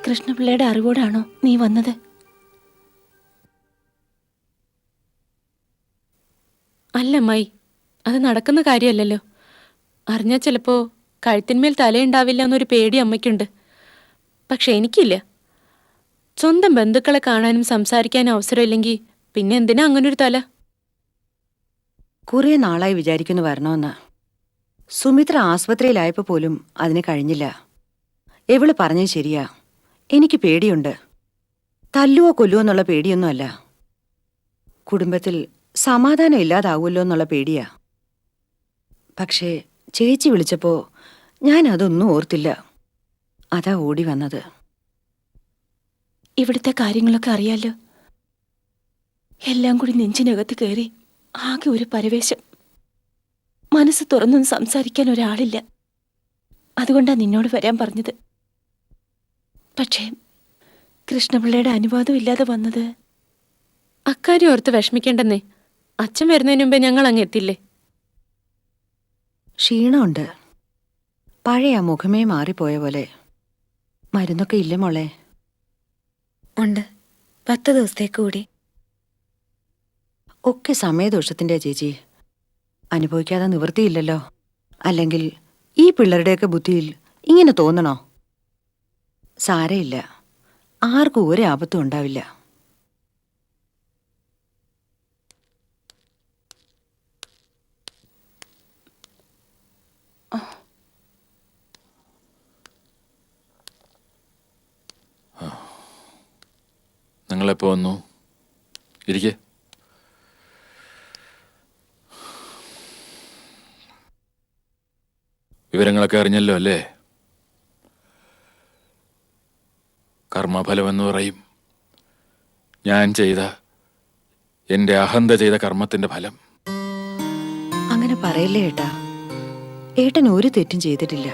കൃഷ്ണപിള്ളയുടെ അറിവോടാണോ നീ വന്നത്? അല്ല അമ്മായി, അത് നടക്കുന്ന കാര്യമല്ലല്ലോ. അറിഞ്ഞാൽ ചിലപ്പോൾ കഴുത്തിന്മേൽ തലയുണ്ടാവില്ല എന്നൊരു പേടി അമ്മയ്ക്കുണ്ട്. പക്ഷെ എനിക്കില്ല. സ്വന്തം ബന്ധുക്കളെ കാണാനും സംസാരിക്കാനും അവസരമില്ലെങ്കിൽ പിന്നെ എന്തിനാ അങ്ങനൊരു തല? കുറേ നാളായി വിചാരിക്കുന്നു വരണമെന്ന്. സുമിത്ര ആസ്പത്രിയിലായപ്പോൾ പോലും അതിന് കഴിഞ്ഞില്ല. എവള് പറഞ്ഞത് ശരിയാ, എനിക്ക് പേടിയുണ്ട്. തല്ലുവോ കൊല്ലുവോ എന്നുള്ള പേടിയൊന്നുമല്ല, കുടുംബത്തിൽ സമാധാനം ഇല്ലാതാവുമല്ലോ എന്നുള്ള പേടിയാ. പക്ഷേ ചേച്ചി വിളിച്ചപ്പോ ഞാൻ അതൊന്നും ഓർത്തില്ല, അതാ ഓടി വന്നത്. ഇവിടുത്തെ കാര്യങ്ങളൊക്കെ അറിയാലോ. എല്ലാം കൂടി നെഞ്ചിനകത്ത് കയറി ആകെ ഒരു പരവേശം. മനസ്സ് തുറന്നൊന്നും സംസാരിക്കാൻ ഒരാളില്ല. അതുകൊണ്ടാ നിന്നോട് വരാൻ പറഞ്ഞത്. പക്ഷേ കൃഷ്ണപിള്ളയുടെ അനുവാദം ഇല്ലാതെ വന്നത്. അക്കാര്യം ഓർത്ത് വിഷമിക്കേണ്ടെന്നേ. അച്ഛൻ വരുന്നതിന് മുമ്പേ ഞങ്ങൾ അങ്ങ് എത്തില്ലേ. ക്ഷീണമുണ്ട്, പഴയ മുഖമേ മാറിപ്പോയ പോലെ. മരുന്നൊക്കെ ഇല്ല മോളെ? ഉണ്ട്, 10 ദിവസത്തേക്ക് കൂടി. ഒക്കെ സമയദോഷത്തിന്റെ ചേച്ചി, അനുഭവിക്കാതെ നിവൃത്തിയില്ലല്ലോ. അല്ലെങ്കിൽ ഈ പിള്ളേരുടെയൊക്കെ ബുദ്ധിയിൽ ഇങ്ങനെ തോന്നണോ? സാരയില്ല, ആർക്കും ഒരു ആപത്തും ഉണ്ടാവില്ല. നിങ്ങളെപ്പോ വന്നു? ഇരിക്കേ. വിവരങ്ങളൊക്കെ അറിഞ്ഞല്ലോ അല്ലേ? കർമ്മഫലമെന്ന് പറയും. ഞാൻ ചെയ്ത, എൻ്റെ അഹന്ത ചെയ്ത കർമ്മത്തിന്റെ ഫലം. അങ്ങനെ പറയല്ലേ ഏട്ടാ. ഏട്ടൻ ഒരു തെറ്റും ചെയ്തിട്ടില്ല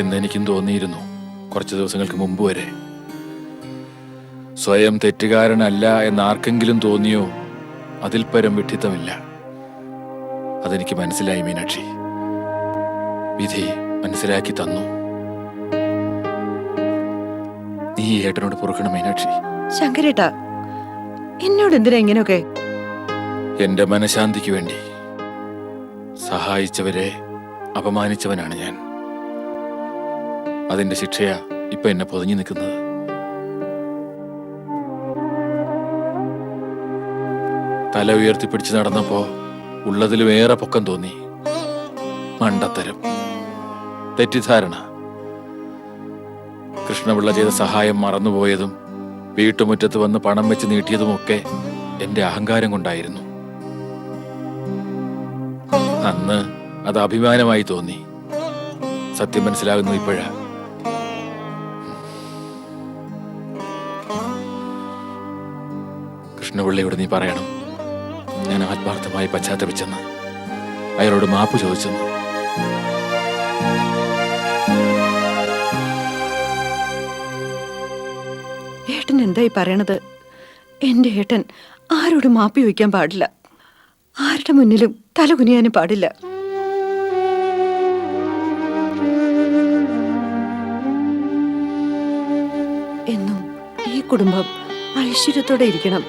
എന്നെനിക്കും തോന്നിയിരുന്നു കുറച്ച് ദിവസങ്ങൾക്ക് മുമ്പ് വരെ. സ്വയം തെറ്റുകാരനല്ല എന്നാർക്കെങ്കിലും തോന്നിയോ അതിൽ പരം വിഡ്ഢിത്തമില്ല. അതെനിക്ക് മനസ്സിലായി മീനാക്ഷി. വിധി മനസ്സിലാക്കി തന്നു. നീ ഏട്ടനോട് പൊറുക്കണം മീനാക്ഷി. ശങ്കരേട്ടാ, എന്നോട് എന്തിനാ ഇങ്ങനെയൊക്കെ? എന്റെ മനഃശാന്തിക്ക് വേണ്ടി. സഹായിച്ചവരെ അപമാനിച്ചവനാണ് ഞാൻ. അതിന്റെ ശിക്ഷയാ ഇപ്പൊ എന്നെ പൊതിഞ്ഞു നിൽക്കുന്നത്. തല ഉയർത്തിപ്പിടിച്ച് നടന്നപ്പോ ഉള്ളതിലും ഏറെ പൊക്കം തോന്നി. മണ്ടത്തരം, തെറ്റിദ്ധാരണ. കൃഷ്ണപിള്ള ചെയ്ത സഹായം മറന്നുപോയതും വീട്ടുമുറ്റത്ത് വന്ന് പണം വെച്ച് നീട്ടിയതുമൊക്കെ എന്റെ അഹങ്കാരം കൊണ്ടായിരുന്നു. അന്ന് അത് അഭിമാനമായി തോന്നി. സത്യം മനസ്സിലാകുന്നു ഇപ്പോഴാ. കൃഷ്ണപിള്ളയോട് നീ പറയണം ഞാൻ ആത്മാർത്ഥമായി പശ്ചാത്തപിച്ചെന്ന്, അയാളോട് മാപ്പ് ചോദിച്ചെന്ന്. ഏട്ടൻ എന്തായി പറയണത്? എന്റെ ഏട്ടൻ ആരോടും മാപ്പി വയ്ക്കാൻ പാടില്ല, ആരുടെ മുന്നിലും തലകുനിയാനും പാടില്ല. എന്നും ഈ കുടുംബം ഐശ്വര്യത്തോടെ ഇരിക്കണം,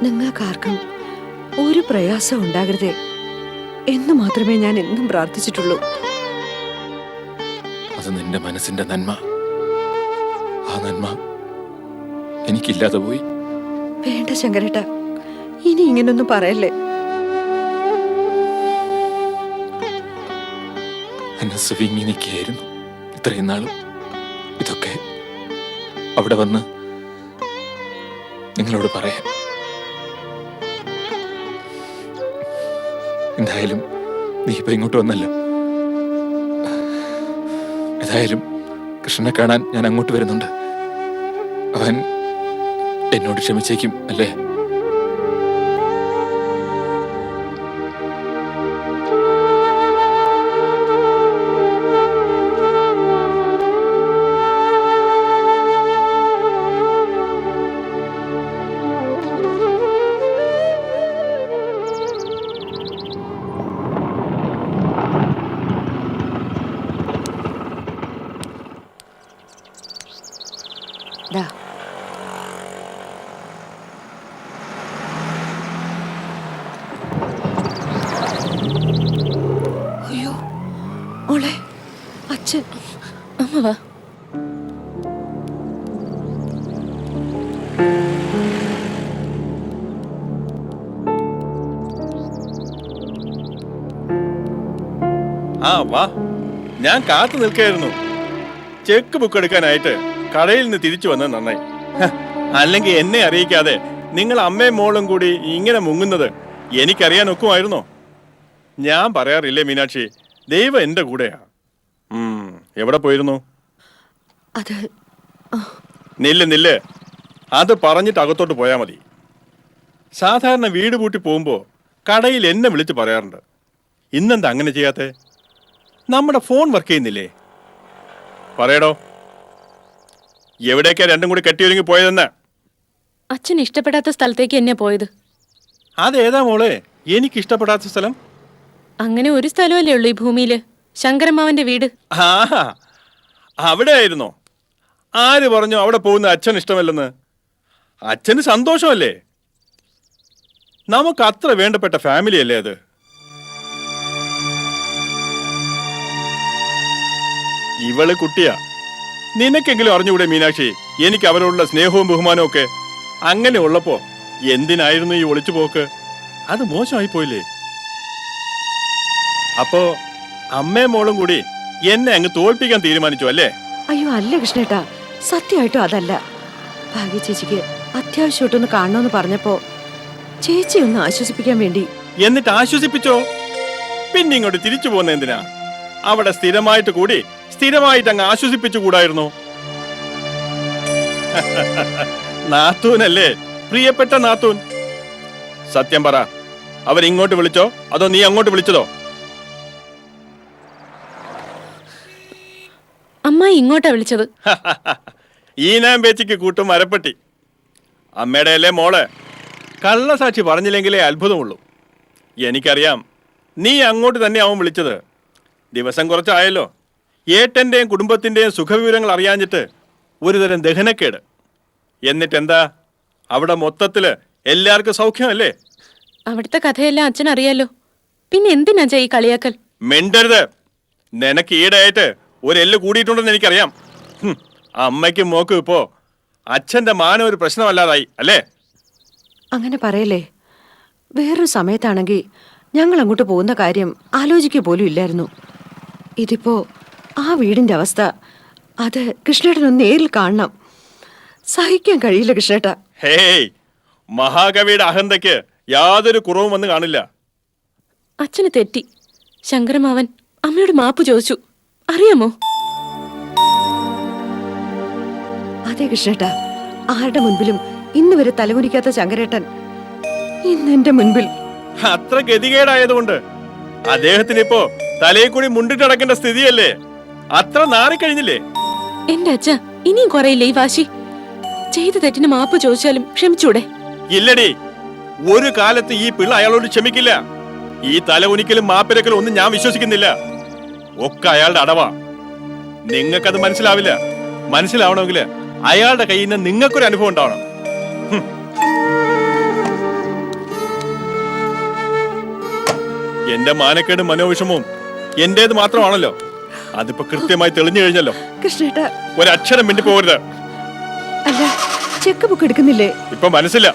നിങ്ങൾക്കാർക്കും ഒരു പ്രയാസം ഉണ്ടാകരുതേ എന്ന് മാത്രമേ ഞാൻ എന്നും പ്രാർത്ഥിച്ചിട്ടുള്ളൂ. അത് നിന്റെ മനസ്സിന്റെ നന്മ. ആ നന്മ എനിക്കില്ലാതെ പോയി. വേണ്ട ശങ്കരേട്ട, ഇനി ഇങ്ങനൊന്നും പറയല്ലേ. മനസ്സ് വിങ്ങി നിൽക്കുകയായിരുന്നു ഇത്രയും നാളും. ഇതൊക്കെ അവിടെ വന്ന് നിങ്ങളോട് പറയാം. എന്തായാലും നീ ഇപ്പൊ ഇങ്ങോട്ട് വന്നല്ലോ, ഏതായാലും കൃഷ്ണനെ കാണാൻ ഞാൻ അങ്ങോട്ട് വരുന്നുണ്ട്. അവൻ എന്നോട് ക്ഷമിച്ചേക്കും അല്ലേ? ദാ അയ്യോ മോളെ, അച്ഛൻ. അമ്മ വാ. ആ വാ, ഞാൻ കാത്തു നിൽക്കായിരുന്നു. ചെക്ക് ബുക്ക് എടുക്കാനായിട്ട് കടയിൽ നിന്ന് തിരിച്ചു വന്നത് നന്നായി. അല്ലെങ്കിൽ എന്നെ അറിയിക്കാതെ നിങ്ങൾ അമ്മയും മോളും കൂടി ഇങ്ങനെ മുങ്ങുന്നത് എനിക്കറിയാൻ ഒക്കുമായിരുന്നോ? ഞാൻ പറയാറില്ലേ മീനാക്ഷി, ദൈവം എന്റെ കൂടെയാ. എവിടെ പോയിരുന്നു? അത് നില്ല്, അത് പറഞ്ഞിട്ട് അകത്തോട്ട് പോയാൽ മതി. സാധാരണ വീട് പൂട്ടി പോകുമ്പോ കടയിൽ എന്നെ വിളിച്ച് പറയാറുണ്ട്. ഇന്നെന്താ അങ്ങനെ ചെയ്യാത്തെ? നമ്മുടെ ഫോൺ വർക്ക് ചെയ്യുന്നില്ലേ? പറയടോ, എവിടേക്കാ രണ്ടും കൂടി കെട്ടിയൊരുങ്ങി പോയതെന്ന്? അച്ഛൻ ഇഷ്ടപ്പെടാത്ത സ്ഥലത്തേക്ക് എന്നെ പോയത്. അതേതാ മോളെ എനിക്ക് ഇഷ്ടപ്പെടാത്ത സ്ഥലം? അങ്ങനെ ഒരു സ്ഥലമല്ലേ ഉള്ളൂ ഈ ഭൂമിയില്, ശങ്കരമ്മാവന്റെ വീട്. ആ, അവിടെ ആയിരുന്നോ? ആര് പറഞ്ഞു അവിടെ പോകുന്ന അച്ഛൻ ഇഷ്ടമല്ലെന്ന്? അച്ഛന് സന്തോഷമല്ലേ? നമുക്ക് അത്ര വേണ്ടപ്പെട്ട ഫാമിലി അല്ലേ അത്. ഇവള് കുട്ടിയാ, നിനക്കെങ്കിലും അറിഞ്ഞുകൂടെ മീനാക്ഷി എനിക്ക് അവരോടുള്ള സ്നേഹവും ബഹുമാനവും ഒക്കെ? അങ്ങനെ ഉള്ളപ്പോ എന്തിനായിരുന്നു ഈ ഒളിച്ചു പോക്ക്? അത് മോശമായി പോയില്ലേ? അപ്പോ അമ്മയും മോളും കൂടി എന്നെ അങ്ങ് തോൽപ്പിക്കാൻ തീരുമാനിച്ചു അല്ലേ? അയ്യോ അല്ല കൃഷ്ണേട്ടാ, സത്യമായിട്ടും അതല്ല. ഭാഗ്യ ചേച്ചിക്ക് അത്യാവശ്യമായിട്ടൊന്ന് കാണണമെന്ന് പറഞ്ഞപ്പോ ചേച്ചി ഒന്ന് ആശ്വസിപ്പിക്കാൻ വേണ്ടി. എന്നിട്ട് ആശ്വസിപ്പിച്ചോ? പിന്നെ ഇങ്ങോട്ട് തിരിച്ചു പോകുന്ന എന്തിനാ? അവിടെ സ്ഥിരമായിട്ട് കൂടി സ്ഥിരമായിട്ട് അങ്ങ് ആശ്വസിപ്പിച്ചു കൂടായിരുന്നോ? നാത്തൂനല്ലേ, പ്രിയപ്പെട്ട നാത്തൂൻ. സത്യം പറ, അവരിങ്ങോട്ട് വിളിച്ചോ അതോ നീ അങ്ങോട്ട് വിളിച്ചതോ? അമ്മ ഇങ്ങോട്ടാ വിളിച്ചത്. ഈനാം പേച്ചിക്ക് കൂട്ടും മരപ്പെട്ടി. അമ്മയുടെ അല്ലേ മോള്? കള്ളസാക്ഷി പറഞ്ഞില്ലെങ്കിലേ അത്ഭുതമുള്ളൂ. എനിക്കറിയാം നീ അങ്ങോട്ട് തന്നെ ആവും വിളിച്ചത്. ദിവസം കുറച്ചായല്ലോ. ഏട്ടന്റെയും കുടുംബത്തിന്റെയും സുഖവിവരങ്ങൾ അറിയാഞ്ഞിട്ട് ഒരുതരം ദഹനക്കേട്. എന്നിട്ടെന്താ, അവിടെ മൊത്തത്തില് എല്ലാവർക്കും സൗഖ്യമല്ലേ? അവിടുത്തെ കഥയെല്ലാം അച്ഛൻ അറിയാലോ, പിന്നെ എന്തിനാ ഈ കളിയാക്കൽ? മിണ്ടരുത്. നിനക്ക് ഈടായിട്ട് ഒരു എല്ല് കൂടിയിട്ടുണ്ടെന്ന് എനിക്കറിയാം. അമ്മയ്ക്കും മോക്കും ഇപ്പോ അച്ഛന്റെ മാനം ഒരു പ്രശ്നമല്ലാതായി അല്ലേ? അങ്ങനെ പറയല്ലേ. വേറൊരു സമയത്താണെങ്കിൽ ഞങ്ങൾ അങ്ങോട്ട് പോകുന്ന കാര്യം ആലോചിക്കുക പോലും ഇല്ലായിരുന്നു. ഇതിപ്പോ ആ വീടിന്റെ അവസ്ഥ, അത് കൃഷ്ണേട്ടനൊന്ന് നേരിൽ കാണണം. സഹിക്കാൻ കഴിയില്ല കൃഷ്ണേട്ടാ. ഹേയ്, മഹാകവിയുടെ അഹന്തയ്ക്ക് യാതൊരു കുറവും വന്ന് കാണില്ല. അച്ഛന് തെറ്റി. ശങ്കരമാവൻ അമ്മയോട് മാപ്പ് ചോദിച്ചു, അറിയാമോ? അതെ കൃഷ്ണേട്ടാ, ആരുടെ മുൻപിലും ഇന്ന് വരെ തലകുനിക്കാത്ത ശങ്കരേട്ടൻ ഇന്ന് എന്റെ മുൻപിൽ. അത്ര ഗതികേടായതുകൊണ്ട് അദ്ദേഹത്തിന് ഇപ്പോ തലയിൽ കൂടി മുണ്ടിട്ട് നടക്കേണ്ട സ്ഥിതിയല്ലേ? അത്ര നാറിക്കഴിഞ്ഞില്ലേ? എന്റെ അച്ഛ, ഇനിയും കുറയില്ലേ ഈ വാശി? ചെയ്ത തെറ്റിന് മാപ്പ് ചോദിച്ചാലും ക്ഷമിച്ചൂടെ? ഇല്ലടി, ഒരു കാലത്ത് ഈ പിള്ള അയാളോട് ക്ഷമിക്കില്ല. ഈ തലകുനിക്കലും മാപ്പിരക്കലും ഒന്നും ഞാൻ വിശ്വസിക്കുന്നില്ല. ഒക്കെ അയാളുടെ അടവാ. നിങ്ങൾക്കത് മനസ്സിലാവില്ല. മനസ്സിലാവണമെങ്കിൽ അയാളുടെ കയ്യിൽ നിന്ന് നിങ്ങൾക്കൊരു അനുഭവം ഉണ്ടാവണം. എന്റെ മാനക്കേടും മനോവിഷമവും എന്റേത് മാത്രമാണല്ലോ. അതിപ്പോ കൃത്യമായി തെളിഞ്ഞു കഴിഞ്ഞല്ലോ. കൃഷ്ണേട്ടാ, ഒരക്ഷരം മിണ്ടി പോകരുത്. അല്ല, ചെക്ക് ബുക്ക് എടുക്കുന്നില്ലേ? ഇപ്പൊ മനസ്സില്ല.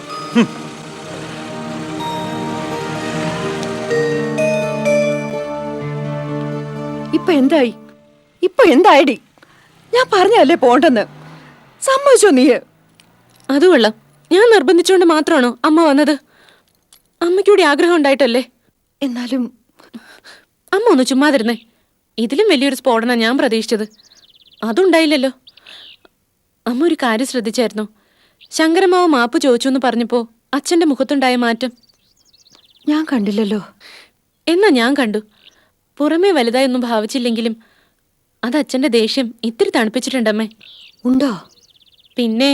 ഇപ്പൊ എന്തായടി? ഞാൻ പറഞ്ഞല്ലേ പോണ്ടെന്ന്. സമ്മതിച്ചോ നീ? അത് കൊള്ളാം. ഞാൻ നിർബന്ധിച്ചുകൊണ്ട് മാത്രമാണോ അമ്മ വന്നത്? അമ്മയ്ക്കൂടി ആഗ്രഹം ഉണ്ടായിട്ടല്ലേ? എന്നാലും അമ്മ ഒന്ന് ചുമ്മാതിരുന്നേ. ഇതിലും വലിയൊരു സ്ഫോടനം ഞാൻ പ്രതീക്ഷിച്ചത്. അതുണ്ടായില്ലല്ലോ. അമ്മ ഒരു കാര്യം ശ്രദ്ധിച്ചായിരുന്നോ? ശങ്കരമാവ് മാപ്പ് ചോദിച്ചു എന്ന് പറഞ്ഞപ്പോ അച്ഛന്റെ മുഖത്തുണ്ടായ മാറ്റം. ഞാൻ കണ്ടില്ലല്ലോ. എന്നാ ഞാൻ കണ്ടു. പുറമേ വലുതായൊന്നും ഭാവിച്ചില്ലെങ്കിലും അത് അച്ഛന്റെ ദേഷ്യം ഇത്തിരി തണുപ്പിച്ചിട്ടുണ്ടമ്മേ. ഉണ്ടോ? പിന്നെ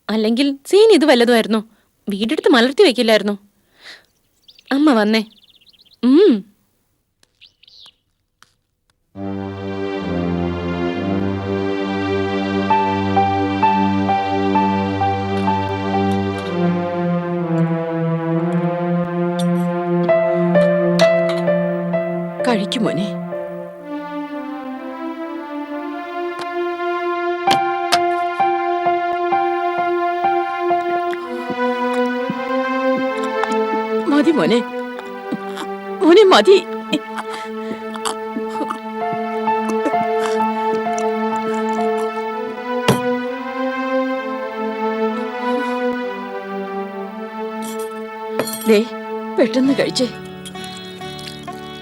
അല്ലെങ്കിൽ സീൻ ഇത് വല്ലതുമായിരുന്നോ? വീടെടുത്ത് മലർത്തി വെക്കില്ലായിരുന്നോ? അമ്മ വന്നേ. കഴിക്കും മോനെ. മതി മോനെ, മോനെ മതി. ദേ പെട്ടെന്ന് കഴിച്ചേ.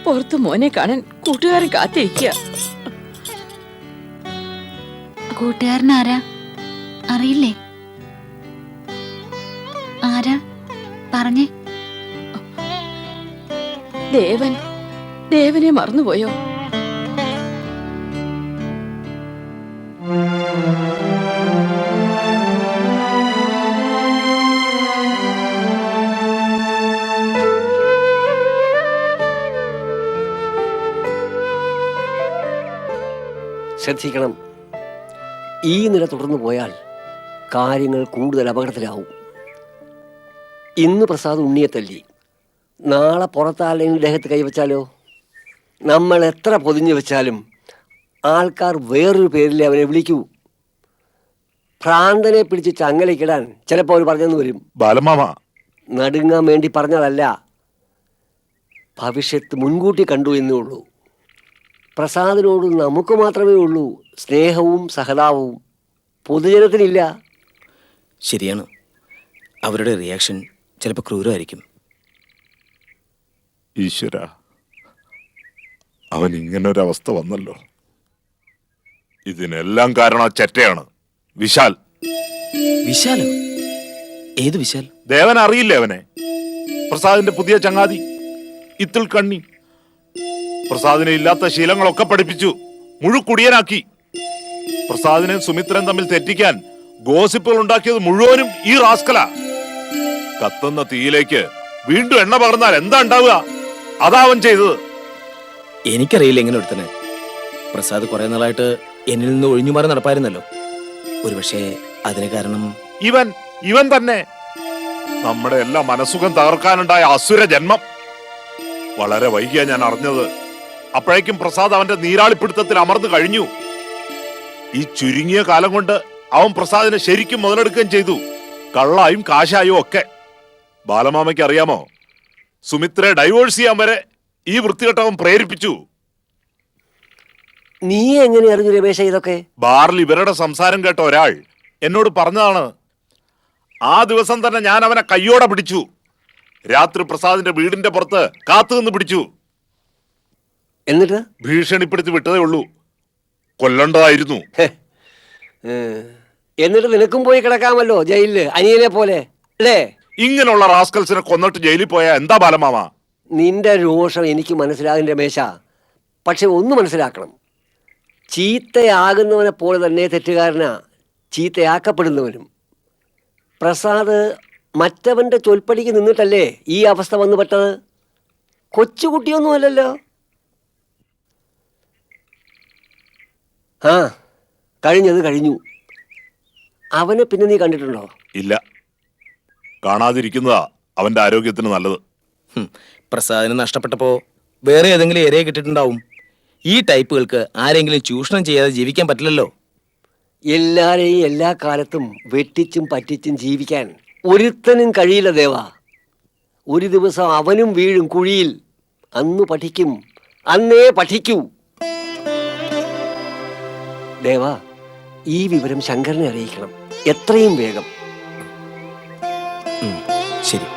പുറത്ത് മോനെ കാണാൻ കൂട്ടുകാരൻ കാത്തിരിക്കുക. കൂട്ടുകാരൻ ആരാ അറിയില്ലേ? ആരാ പറഞ്ഞേ? ദേവനെ മറന്നുപോയോ? ശ്രദ്ധിക്കണം. ഈ നില തുടർന്നു പോയാൽ കാര്യങ്ങൾ കൂടുതൽ അപകടത്തിലാവും. ഇന്ന് പ്രസാദ് ഉണ്ണിയെ തല്ലി, നാളെ പുറത്താരെങ്കിലും ദേഹത്ത് കൈവച്ചാലോ? നമ്മൾ എത്ര പൊതിഞ്ഞു വെച്ചാലും ആൾക്കാർ വേറൊരു പേരിൽ അവനെ വിളിക്കൂ. ഭ്രാന്തനെ പിടിച്ച് ചങ്ങലയ്ക്കിടാൻ ചിലപ്പോൾ അവർ പറഞ്ഞെന്ന് വരും. ബാലമാമ, നടുങ്ങാൻ വേണ്ടി പറഞ്ഞതല്ല, ഭവിഷ്യത്ത് മുൻകൂട്ടി കണ്ടു എന്നേ ഉള്ളൂ. പ്രസാദിനോട് നമുക്ക് മാത്രമേ ഉള്ളൂ സ്നേഹവും സഹതാപവും, പൊതുജനത്തിനില്ല. ശരിയാണ്, അവരുടെ റിയാക്ഷൻ ചിലപ്പോൾ ക്രൂരമായിരിക്കും. ഈശ്വര, അവൻ ഇങ്ങനൊരവസ്ഥ വന്നല്ലോ. ഇതിനെല്ലാം കാരണം ആ ചെറ്റയാണ്, വിശാൽ. വിശാലോ? ഏത് വിശാൽ? ദേവൻ അറിയില്ലേ അവനെ? പ്രസാദിന്റെ പുതിയ ചങ്ങാതി ഇത്തിൽ കണ്ണി. പ്രസാദിനെ ഇല്ലാത്ത ശീലങ്ങളൊക്കെ പഠിപ്പിച്ചു, മുഴുക്കുടിയനാക്കി. പ്രസാദിനെയും സുമിത്രൻ തമ്മിൽ തെറ്റിക്കാൻ ഗോസിപ്പുകൾ ഉണ്ടാക്കിയത് മുഴുവനും ഈ റാസ്കല. കത്തുന്ന തീയിലേക്ക് വീണ്ടും എണ്ണ പകർന്നാൽ എന്താ ഉണ്ടാവുക? അതാ അവൻ ചെയ്തത്. എനിക്കറിയില്ല എങ്ങനെ ഒരുത്തനെ. പ്രസാദ് കുറെ നാളായിട്ട് എന്നിൽ നിന്ന് ഒഴിഞ്ഞുമാറി നടപ്പായിരുന്നല്ലോ. ഒരുപക്ഷെ അതിന് കാരണം ഇവൻ തന്നെ. നമ്മുടെ എല്ലാ മനസ്സുഖം തകർക്കാനുണ്ടായ അസുര ജന്മം. വളരെ വൈകിയാ ഞാൻ അറിഞ്ഞത്. അപ്പോഴേക്കും പ്രസാദ് അവന്റെ നീരാളിപ്പിടുത്തത്തിൽ അമർന്നു കഴിഞ്ഞു. ഈ ചുരുങ്ങിയ കാലം കൊണ്ട് അവൻ പ്രസാദിനെ ശരിക്കും മുതലെടുക്കുകയും ചെയ്തു, കള്ളായും കാശായും ഒക്കെ. ബാലമാമയ്ക്ക് അറിയാമോ, സുമിത്രയെ ഡൈവോഴ്സ് ചെയ്യാൻ വരെ ഈ വൃത്തികെട്ടവൻ പ്രേരിപ്പിച്ചു. നീ എങ്ങനെ അറിഞ്ഞു രമേശ ഇതൊക്കെ? ബാറിൽ ഇവരുടെ സംസാരം കേട്ട ഒരാൾ എന്നോട് പറഞ്ഞതാണ്. ആ ദിവസം തന്നെ ഞാൻ അവനെ കയ്യോടെ പിടിച്ചു. രാത്രി പ്രസാദിന്റെ വീടിന്റെ പുറത്ത് കാത്തുനിന്ന് പിടിച്ചു. എന്നിട്ട് ഭീഷണിപ്പെടുത്തി വിട്ടതേ ഉള്ളൂ, കൊല്ലണ്ടതായിരുന്നു. എന്നിട്ട് നിനക്കും പോയി കിടക്കാമല്ലോ ജയിലില്, അനിയനെ പോലെ അല്ലേ? ഇങ്ങനെയുള്ള റാസ്കൽസിനെ കൊന്നിട്ട് ജയിലിൽ പോയാ എന്താ ബാലമാമ? നിന്റെ രോഷം എനിക്ക് മനസ്സിലാകും രമേശ. പക്ഷെ ഒന്ന് മനസ്സിലാക്കണം, ചീത്തയാകുന്നവനെ പോലെ തന്നെ തെറ്റുകാരനാ ചീത്തയാക്കപ്പെടുന്നവനും. പ്രസാദ് മറ്റവന്റെ ചൊൽപ്പടിക്ക് നിന്നിട്ടല്ലേ ഈ അവസ്ഥ വന്നു പെട്ടത്. കൊച്ചുകുട്ടിയൊന്നുമല്ലല്ലോ. ആ, കഴിഞ്ഞത് കഴിഞ്ഞു. അവനെ പിന്നെ നീ കണ്ടിട്ടുണ്ടോ? ഇല്ല, കാണാതിരിക്കുന്നതാ അവന്റെ ആരോഗ്യത്തിന് നല്ലത്. പ്രസാദിന് നഷ്ടപ്പെട്ടപ്പോ വേറെ ഏതെങ്കിലും ഇരയെ കിട്ടിയിട്ടുണ്ടാവും. ഈ ടൈപ്പുകൾക്ക് ആരെങ്കിലും ചൂഷണം ചെയ്യാതെ ജീവിക്കാൻ പറ്റില്ലല്ലോ. എല്ലാരെയും എല്ലാ കാലത്തും വെട്ടിച്ചും പറ്റിച്ചും ജീവിക്കാൻ ഒരുത്തനും കഴിയില്ല ദേവ. ഒരു ദിവസം അവനും വീഴും കുഴിയിൽ. അന്ന് പഠിക്കും, അന്നേ പഠിക്കൂ. ദേവ, ഈ വിവരം ശങ്കരനെ അറിയിക്കണം, എത്രയും വേഗം. ശരി.